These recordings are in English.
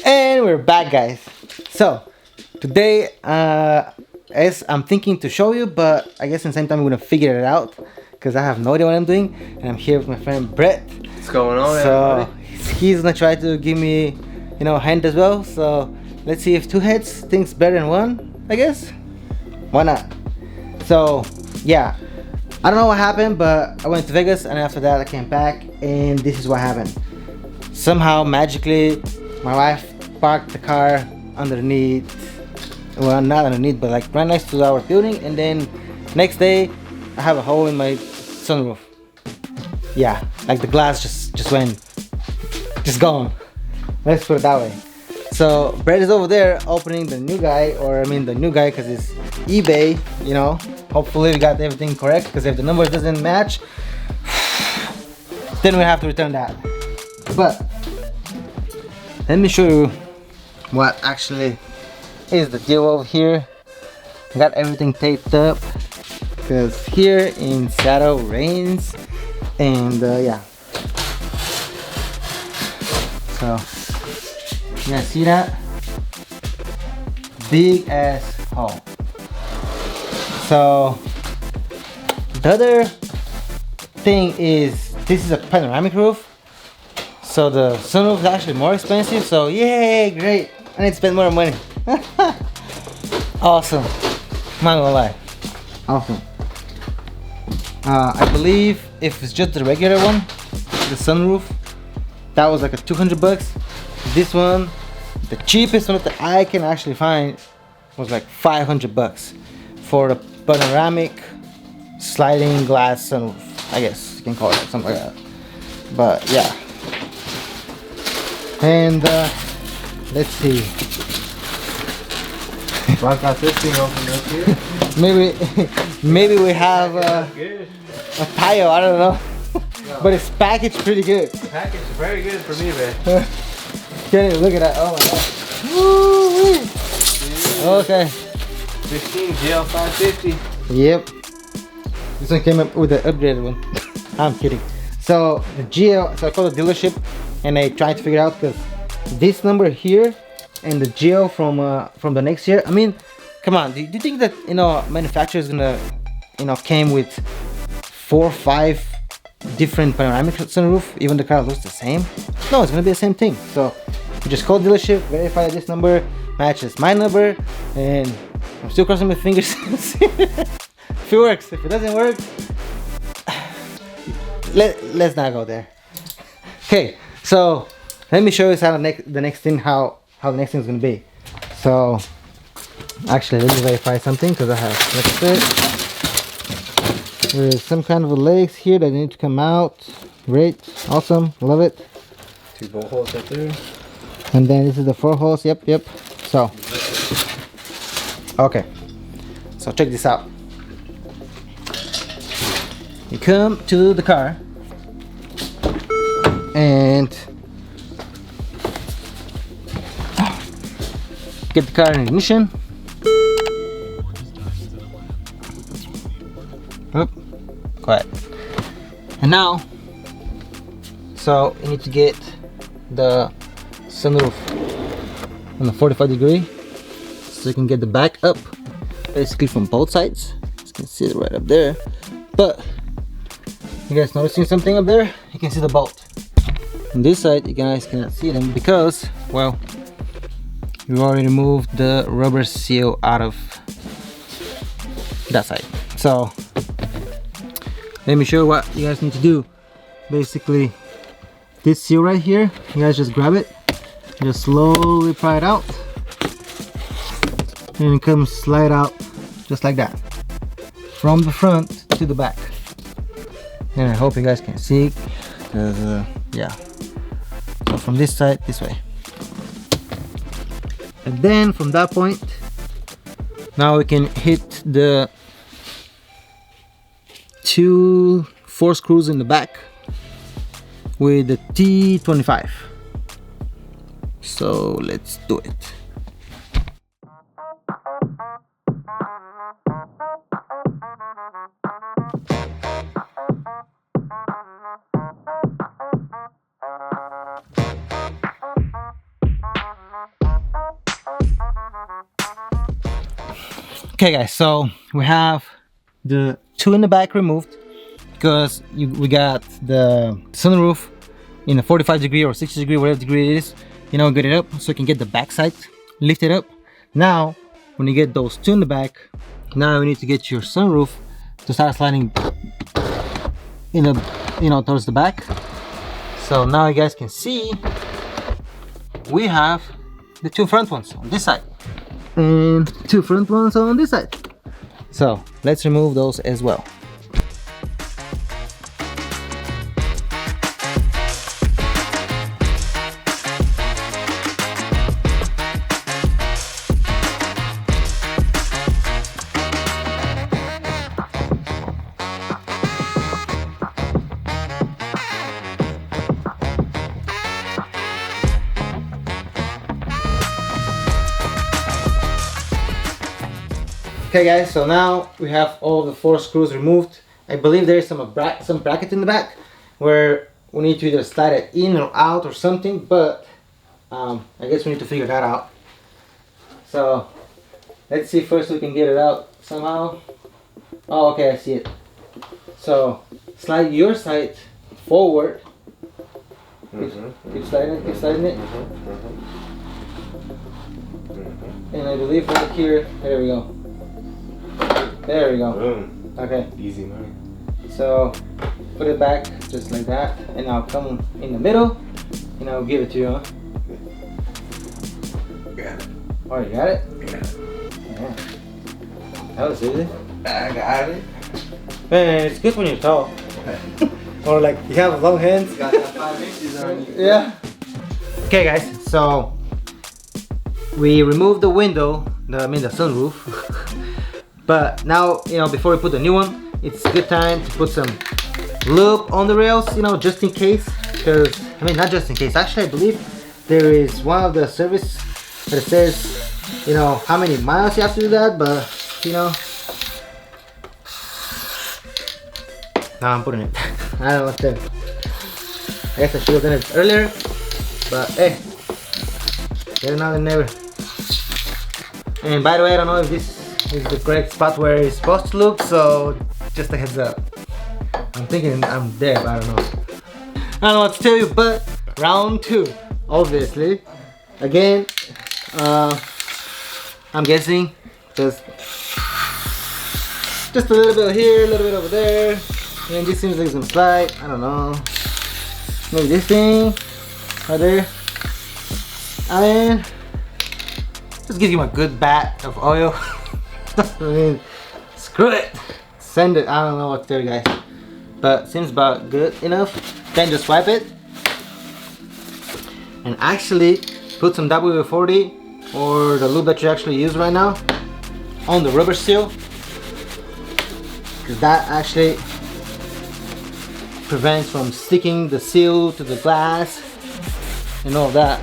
And we're back, guys. So today as I'm thinking to show you, but I guess in the same time I'm gonna figure it out because I have no idea what I'm doing. And I'm here with my friend Brett. What's going on, so everybody? he's gonna try to give me, you know, a hand as well. So let's see if two heads thinks better than one, I guess. Why not? So yeah, I don't know what happened, but I went to Vegas and after that I came back and this is what happened. Somehow magically my wife parked the car underneath, well, not underneath, but like right next to our building, and then next day I have a hole in my sunroof. Yeah, like the glass just went, just gone. Let's put it that way. So Brett is over there opening the new guy, or I mean the new guy because it's eBay, you know. Hopefully we got everything correct, because if the numbers doesn't match, then we have to return that. But let me show you what actually is the deal over here. I got everything taped up because here in Seattle rains, and yeah. So you guys see that? Big ass hole. So the other thing is, this is a panoramic roof. So the sunroof is actually more expensive, so yay, great. I need to spend more money. Awesome. I'm not gonna lie. Awesome. I believe if it's just the regular one, the sunroof, that was like a 200 bucks. This one, the cheapest one that I can actually find, was like 500 bucks for the panoramic sliding glass sunroof. I guess you can call it something like that. But yeah. And let's see. Well, I got this thing open up here. maybe we have a tile, I don't know. No. But it's packaged pretty good. The package is very good for me, man. Can't even look at that. Oh my god. Woo-wee. Okay. 16 GL450. Yep. This one came up with the upgraded one. I'm kidding. So the GL, so I called the dealership and I tried to figure out, because this number here and the GL from the next year, I mean, come on, do you think that, you know, manufacturer is gonna, you know, came with 4 or 5 different panoramic sunroof, even the car looks the same? No, it's gonna be the same thing. So you just call dealership, verify that this number matches my number, and I'm still crossing my fingers. If it works. If it doesn't work, let's not go there. Okay, so let me show you how the next thing, how the next thing is gonna be. So actually, let me verify something, because I have, let's see, there's some kind of legs here that need to come out. Great, awesome, love it. 2 bolt holes right there. And then this is the 4 holes. Yep. So okay, so check this out. You come to the car and get the car in ignition. Oop, quiet. And now, so you need to get the sunroof on the 45 degree, so you can get the back up, basically from both sides. You can see it right up there. But you guys noticing something up there? You can see the bolt. On this side, you guys cannot see them because, well, we already removed the rubber seal out of that side. So let me show you what you guys need to do. Basically, this seal right here, you guys just grab it, just slowly pry it out, and it comes slide out just like that, from the front to the back. And I hope you guys can see, because yeah, so from this side, this way, and then from that point, now we can hit the 2 4 screws in the back with the T25. So let's do it. Okay guys, so we have the two in the back removed because we got the sunroof in a 45-degree or 60-degree, whatever degree it is, you know, get it up so you can get the back side lifted up. Now when you get those two in the back, now you need to get your sunroof to start sliding in the, you know, towards the back. So now you guys can see we have the two front ones on this side and two front ones on this side. So let's remove those as well. Okay guys, so now we have all the 4 screws removed. I believe there is some bracket in the back where we need to either slide it in or out or something, but I guess we need to figure that out. So let's see first we can get it out somehow. Oh, okay, I see it. So slide your side forward. Keep sliding it, keep sliding it. And I believe right here, there we go. There we go. Boom. Okay. Easy money. So put it back just like that, and I'll come in the middle and I'll give it to you. Huh? Got it. Oh, you got it? Got it. Yeah. That was easy. I got it. Man, it's good when you're tall. Or like you have long hands. Got that 5 inches on you. Yeah. Okay guys, so we removed the window, the sunroof. But now, you know, before we put the new one, it's a good time to put some lube on the rails, you know, just in case. Because, I mean, not just in case. Actually, I believe there is one of the service that says, you know, how many miles you have to do that. But, you know, now I'm putting it. I don't know what to do. I guess I should have done it earlier. But, hey, better now than never. And by the way, I don't know if this is the correct spot where it's supposed to look, so just a heads up. I'm thinking I'm there, but I don't know. I don't know what to tell you, but round 2, obviously. Again, I'm guessing just a little bit here, a little bit over there, and this seems like some slide. I don't know. Maybe this thing right there. I mean, just give you a good bat of oil. I mean, screw it, send it. I don't know what to tell you guys, but seems about good enough. Then just wipe it and actually put some WD-40 or the lube that you actually use right now on the rubber seal, because that actually prevents from sticking the seal to the glass and all that.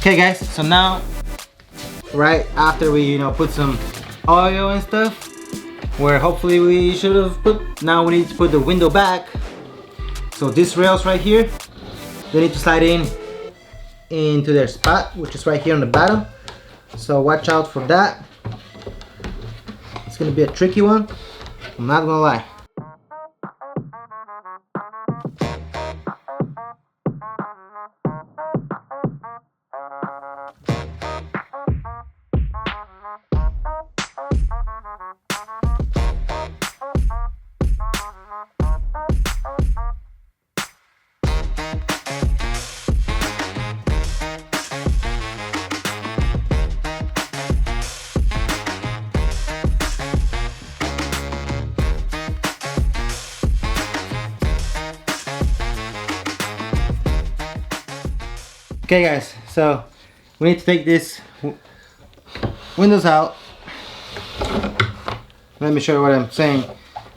Okay guys, so now right after we, you know, put some oil and stuff, where hopefully we should have put, now we need to put the window back. So these rails right here, they need to slide into their spot, which is right here on the bottom. So watch out for that. It's gonna be a tricky one, I'm not gonna lie. Okay guys, so we need to take this windows out Let me show you what I'm saying.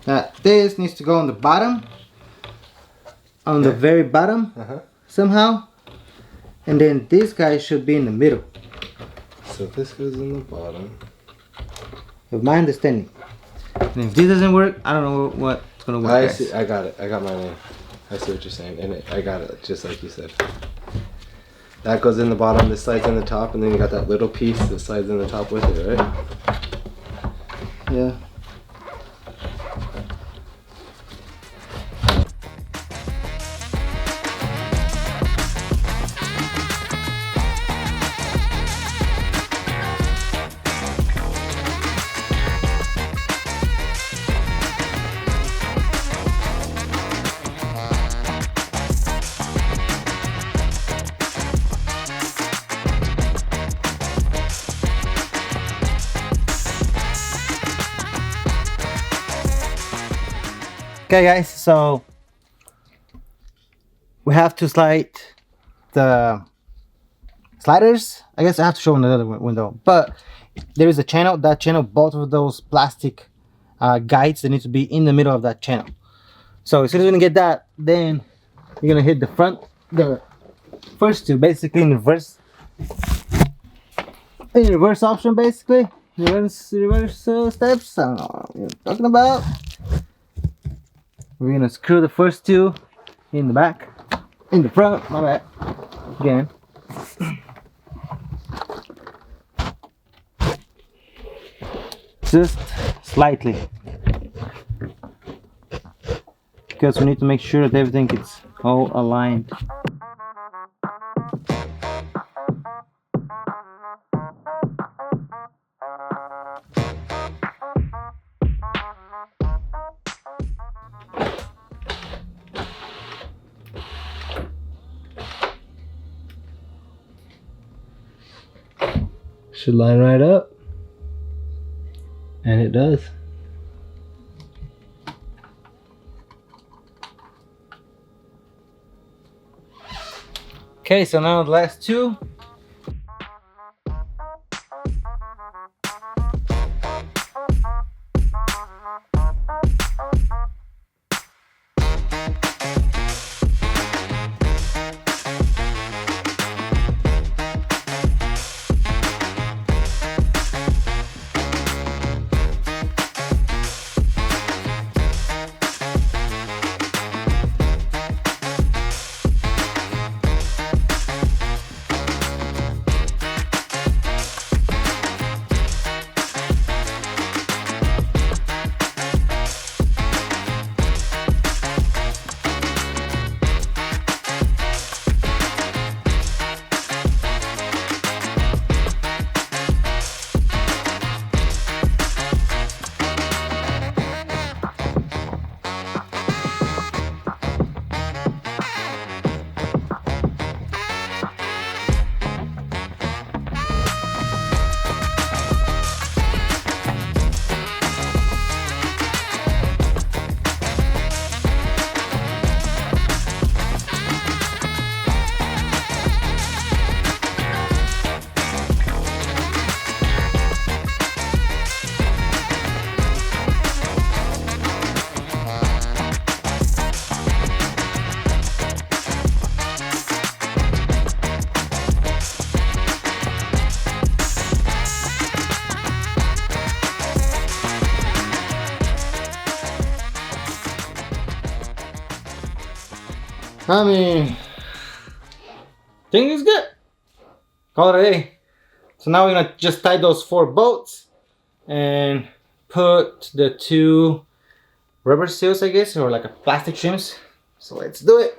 That this needs to go on the bottom, on the very bottom somehow, and then this guy should be in the middle. So this goes in the bottom. Of my understanding. And if this doesn't work, I don't know what's gonna work. I see. I got it. I got my name. I see what you're saying, and I got it just like you said. That goes in the bottom. This slides in the top, and then you got that little piece that slides in the top with it, right? Yeah. Okay guys, so we have to slide the sliders. I guess I have to show another window, but there is a channel. That channel, both of those plastic guides, they need to be in the middle of that channel. So as soon as you're gonna get that, then you're gonna hit the first two, basically in reverse option, basically reverse steps. I don't know what you're talking about. We're gonna screw the first two in the back, in the front, my bad, again. Just slightly. Because we need to make sure that everything is all aligned. Should line right up, and it does. Okay, so now the last two. I mean, thing is good. Call it a day. So now we're gonna just tie those 4 bolts and put the 2 rubber seals, I guess, or like a plastic trims. So let's do it.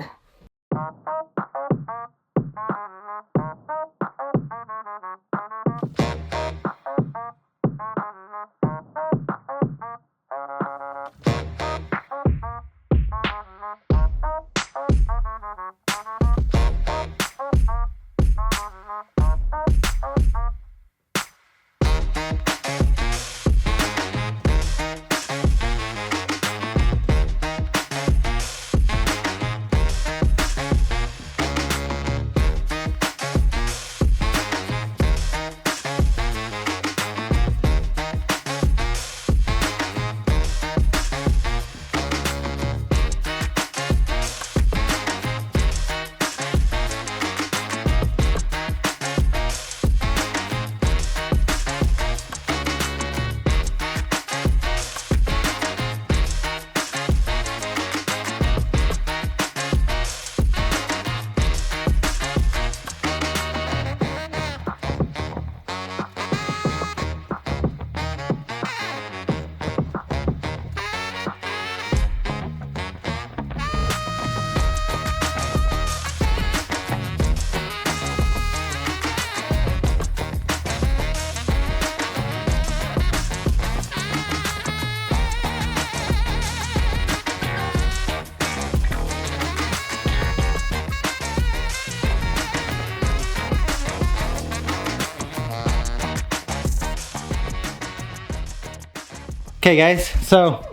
Okay guys, so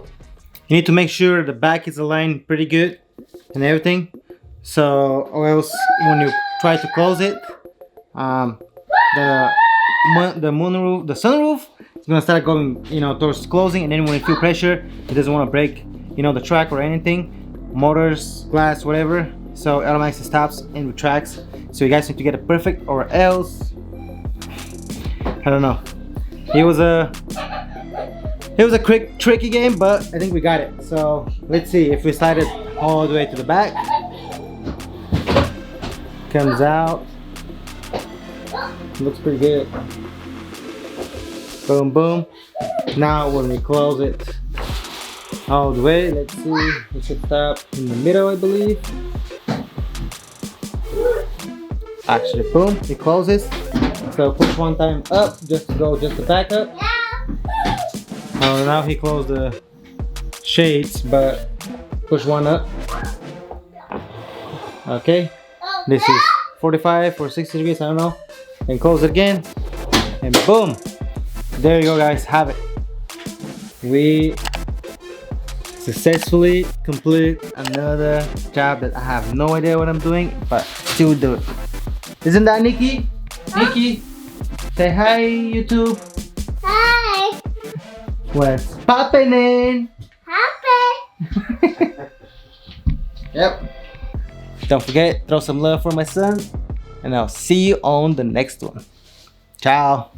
you need to make sure the back is aligned pretty good and everything. So or else when you try to close it, the sunroof is gonna start going, you know, towards closing, and then when you feel pressure, it doesn't want to break, you know, the track or anything, motors, glass, whatever. So it automatically stops and retracts. So you guys need to get it perfect, or else I don't know. It was a quick tricky game, but I think we got it. So let's see if we slide it all the way to the back. Comes out. Looks pretty good. Boom, boom. Now when we close it all the way, let's see. We should stop in the middle, I believe. Actually, boom, it closes. So push one time up, just to go just the back up. Oh, now he closed the shades, but push one up. Okay, this is 45 or 60 degrees, I don't know. And close it again, and boom. There you go guys, have it. We successfully completed another job that I have no idea what I'm doing, but still do it. Isn't that Nikki? Nikki, say hi YouTube. Hi. What's poppin'? Happy. Yep. Don't forget, throw some love for my son, and I'll see you on the next one. Ciao.